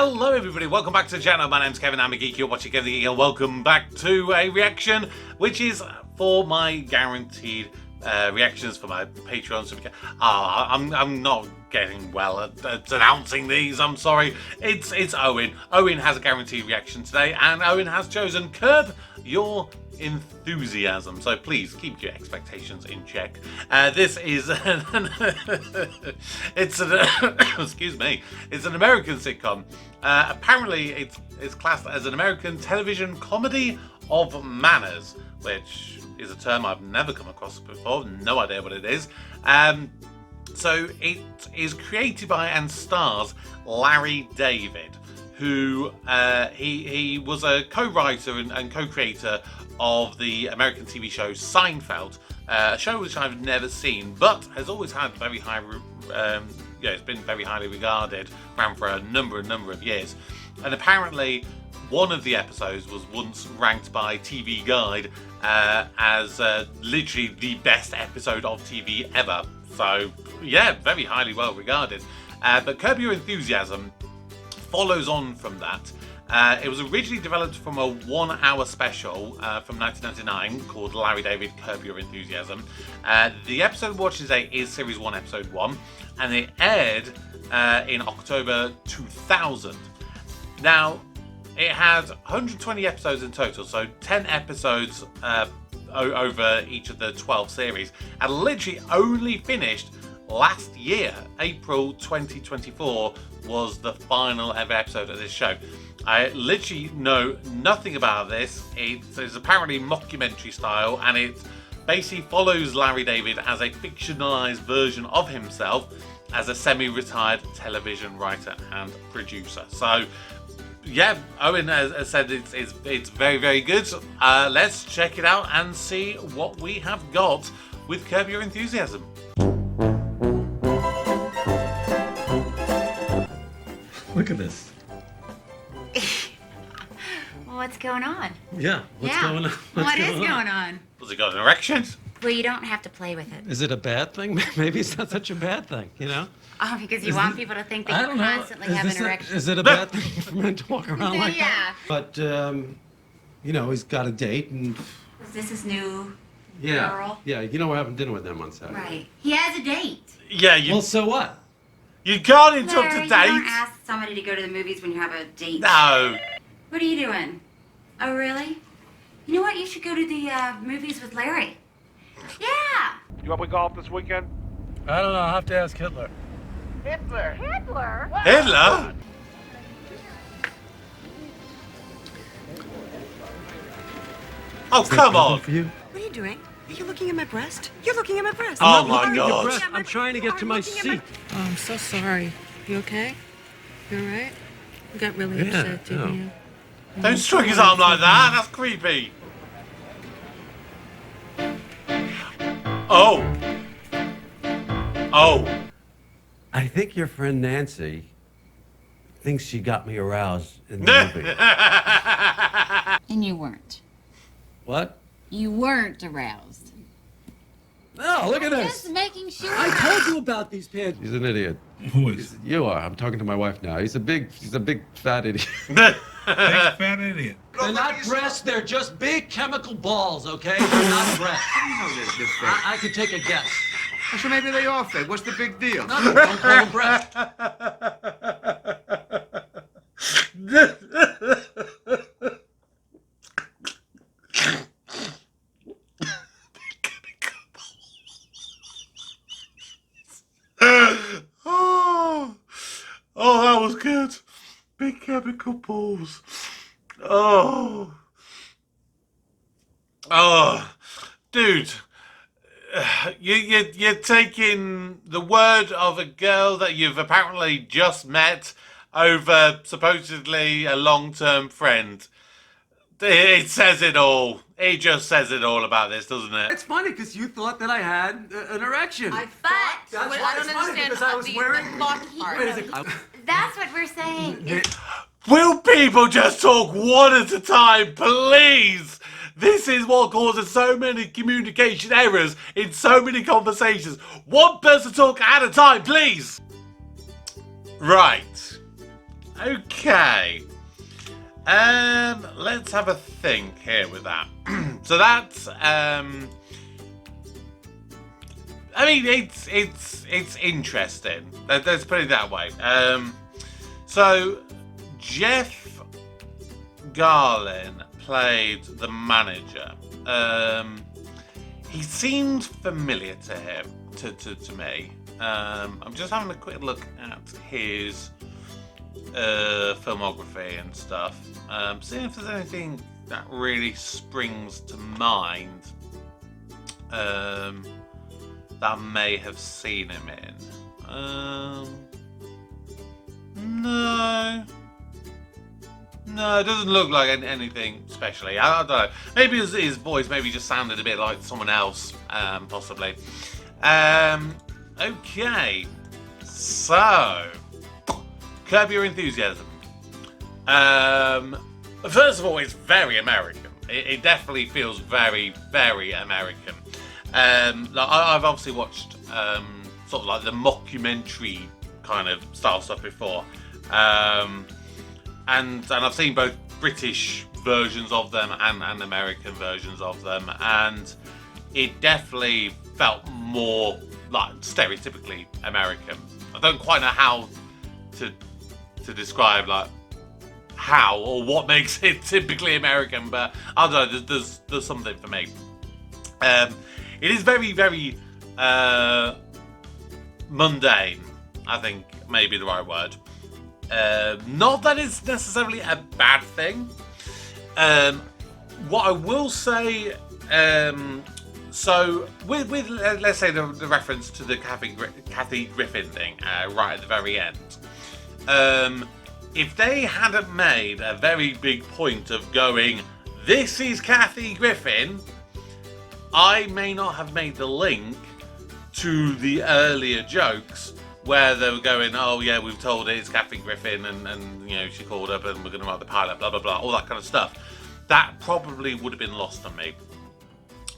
Hello everybody, welcome back to the channel. My name's Kevin, I'm a geek. You're watching Kevin the Geek, and welcome back to a reaction, which is for my guaranteed reactions for my Patreon. I'm not getting well at announcing these, I'm sorry. It's Owen. Owen has a guaranteed reaction today, and Owen has chosen Curb Your Enthusiasm, so please keep your expectations in check. This is excuse me, it's an American sitcom. Apparently it's classed as an American television comedy of manners, which is a term I've never come across before, no idea what it is. So it is created by and stars Larry David, who he was a co-writer and co-creator of the American TV show Seinfeld, a show which I've never seen, but has always had very high, it's been very highly regarded, ran for a number of years. And apparently, one of the episodes was once ranked by TV Guide as literally the best episode of TV ever. So yeah, very highly well regarded. But Curb Your Enthusiasm follows on from that. It was originally developed from a 1-hour special from 1999 called Larry David Curb Your Enthusiasm. The episode we're watching today is Series 1, Episode 1, and it aired in October 2000. Now, it had 120 episodes in total, so 10 episodes over each of the 12 series, and literally only finished last year. April 2024 was the final ever episode of this show. I literally know nothing about this. It's apparently mockumentary style, and it basically follows Larry David as a fictionalized version of himself as a semi-retired television writer and producer. So yeah, Owen has said it's very, very good. Let's check it out and see what we have got with Curb Your Enthusiasm. Look at this. What's going on? Yeah, what's going on? What is going on? Was it got an erection? Well, you don't have to play with it. Is it a bad thing? Maybe it's not such a bad thing, you know? Oh, because you want people to think that you constantly have an erection. Is it a bad thing for men to walk around like that? But, you know, he's got a date and... Is this his new girl? Yeah, you know we're having dinner with them on Saturday. Right. He has a date. Yeah, Well, so what? You can't interrupt Larry, a date. You don't ask somebody to go to the movies when you have a date. No. What are you doing? Oh, really? You know what? You should go to the movies with Larry. Yeah. You want to golf this weekend? I don't know. I'll have to ask Hitler. Hitler. Hitler? Wow. Hitler? Oh, come on. For you? What are you doing? Are you looking at my breast? You're looking at my breast. Oh my God. I'm trying to get to my seat. Oh, I'm so sorry. You okay? You all right? You got really upset, didn't you? Don't strike his arm like that. That's creepy. Oh. Oh. I think your friend Nancy thinks she got me aroused in the movie. And you weren't. What? You weren't aroused. No, look at this. Just making sure. I told you about these pants. He's an idiot. Who is? You are. I'm talking to my wife now. He's a big fat idiot. Big fat idiot. They're not breasts, they're just big chemical balls, okay? They're not breasts. I could take a guess. So maybe they are fake. What's the big deal? Nothing, don't call them breasts. Oh, that was good. Big chemical balls. Oh. Oh. Dude. You're taking the word of a girl that you've apparently just met over supposedly a long-term friend. It says it all. It just says it all about this, doesn't it? It's funny because you thought that I had an erection. But That's what why I it's don't funny, understand because I was wearing... Wait a second. That's what we're saying. Will people just talk one at a time, please? This is what causes so many communication errors in so many conversations. One person talk at a time, please. Right. Okay. Let's have a think here with that. So that's I mean, it's interesting. Let's put it that way. So Jeff Garlin played the manager. He seemed familiar to him, to me. I'm just having a quick look at his filmography and stuff. Seeing if there's anything that really springs to mind that I may have seen him in. No, it doesn't look like anything especially. I don't know. Maybe his voice maybe just sounded a bit like someone else, possibly. Okay, so Curb Your Enthusiasm. First of all, it's very American. It definitely feels very, very American. I've obviously watched sort of like the mockumentary kind of style stuff before, and I've seen both British versions of them and American versions of them, and it definitely felt more like stereotypically American. I don't quite know how to describe like how or what makes it typically American, but I don't know. There's something for me. It is very, very mundane, I think maybe the right word. Not that it's necessarily a bad thing. What I will say, so with let's say the reference to the Kathy Griffin thing right at the very end, if they hadn't made a very big point of going, this is Kathy Griffin, I may not have made the link to the earlier jokes where they were going, oh yeah, we've told it, it's Kathy Griffin, and you know, she called up and we're going to write the pilot, blah, blah, blah, all that kind of stuff. That probably would have been lost on me.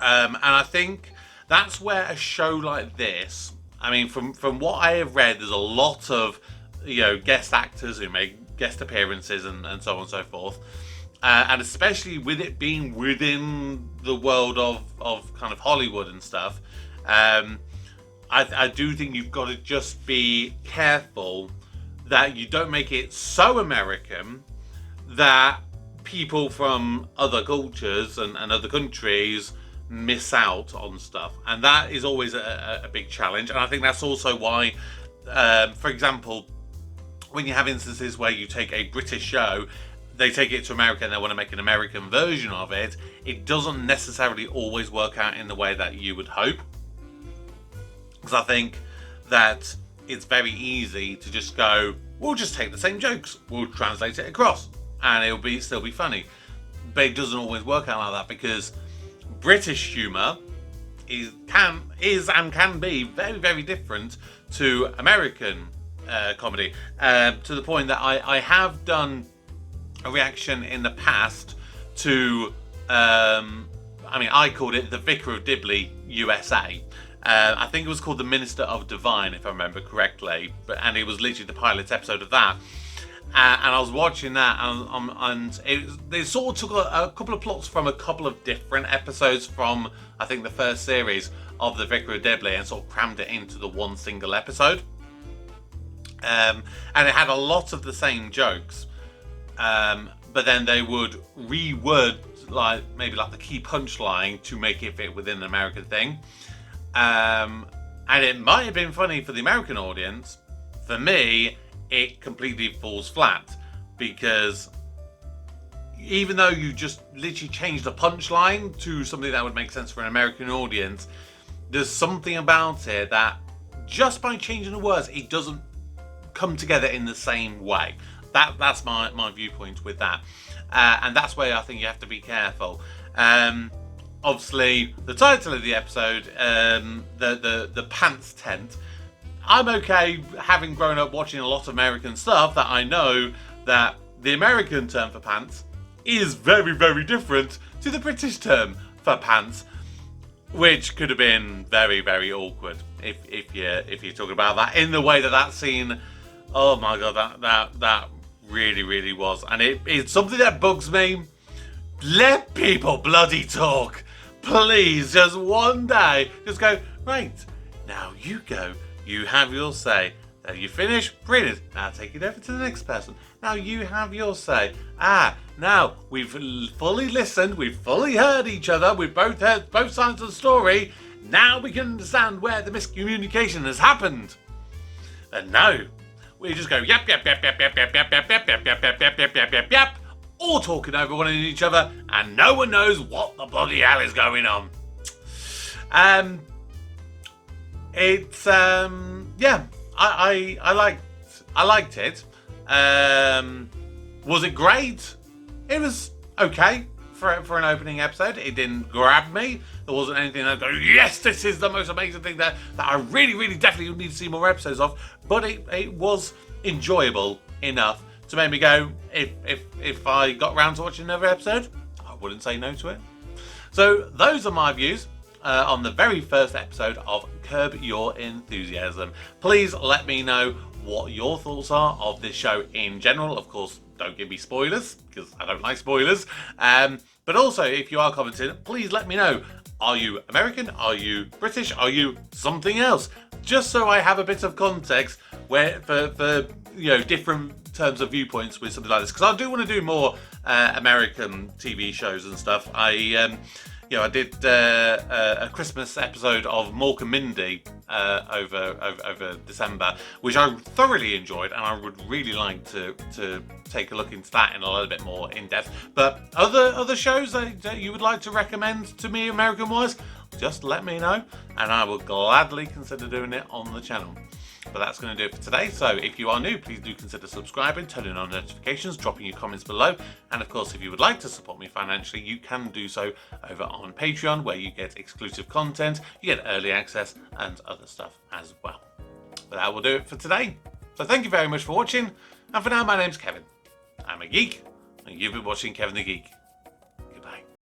And I think that's where a show like this, I mean, from what I have read, there's a lot of, you know, guest actors who make guest appearances and so on and so forth. And especially with it being within the world of kind of Hollywood and stuff, I do think you've got to just be careful that you don't make it so American that people from other cultures and other countries miss out on stuff. And that is always a big challenge. And I think that's also why, for example, when you have instances where you take a British show, they take it to America and they want to make an American version of it, it doesn't necessarily always work out in the way that you would hope. Because I think that it's very easy to just go, we'll just take the same jokes, we'll translate it across, and it'll still be funny. But it doesn't always work out like that, because British humour can be very, very different to American comedy. To the point that I have done a reaction in the past to, I called it the Vicar of Dibley USA. I think it was called The Minister of Divine, if I remember correctly, and it was literally the pilot episode of that. And I was watching that, and they sort of took a couple of plots from a couple of different episodes from, I think, the first series of The Vicar of Dibley, and sort of crammed it into the one single episode. And it had a lot of the same jokes, but then they would reword maybe the key punchline to make it fit within an American thing. And it might have been funny for the American audience. For me, it completely falls flat, because even though you just literally changed the punchline to something that would make sense for an American audience, there's something about it that just by changing the words, it doesn't come together in the same way. That's my viewpoint with that, and that's where I think you have to be careful. Obviously, the title of the episode, the pants tent. I'm okay, having grown up watching a lot of American stuff, that I know that the American term for pants is very, very different to the British term for pants, which could have been very, very awkward if you're talking about that in the way that scene. Oh my god, that really, really was. And it's something that bugs me. Let people bloody talk. Please, just one day, just go, right, now you go, you have your say. Now you finish, brilliant. Now take it over to the next person. Now you have your say. Now we've fully listened, we've fully heard each other, we've both heard both sides of the story. Now we can understand where the miscommunication has happened. And no, we just go yap, yap, yap, yap, yap, yap, yap, yap, yap, yap, yap, yap, yap, yap, yap, yap, yap, all talking over one each other, and no one knows what the bloody hell is going on. It's yeah, I liked it. Was it great? It was okay for an opening episode. It didn't grab me. There wasn't anything that I go, yes, this is the most amazing thing that I really, really definitely need to see more episodes of. But it was enjoyable enough to make me go, if I got round to watching another episode, I wouldn't say no to it. So those are my views on the very first episode of Curb Your Enthusiasm. Please let me know what your thoughts are of this show in general. Of course, don't give me spoilers, because I don't like spoilers. But also, if you are commenting, please let me know. Are you American? Are you British? Are you something else? Just so I have a bit of context where for different terms of viewpoints with something like this, because I do want to do more American TV shows and stuff. I did a Christmas episode of Mork and Mindy over December, which I thoroughly enjoyed, and I would really like to take a look into that in a little bit more in depth. But other shows that you would like to recommend to me, American-wise, just let me know, and I will gladly consider doing it on the channel. But that's going to do it for today. So if you are new, please do consider subscribing, turning on notifications, dropping your comments below. And of course, if you would like to support me financially, you can do so over on Patreon, where you get exclusive content, you get early access and other stuff as well. But that will do it for today. So thank you very much for watching. And for now, my name's Kevin. I'm a geek, and you've been watching Kevin the Geek.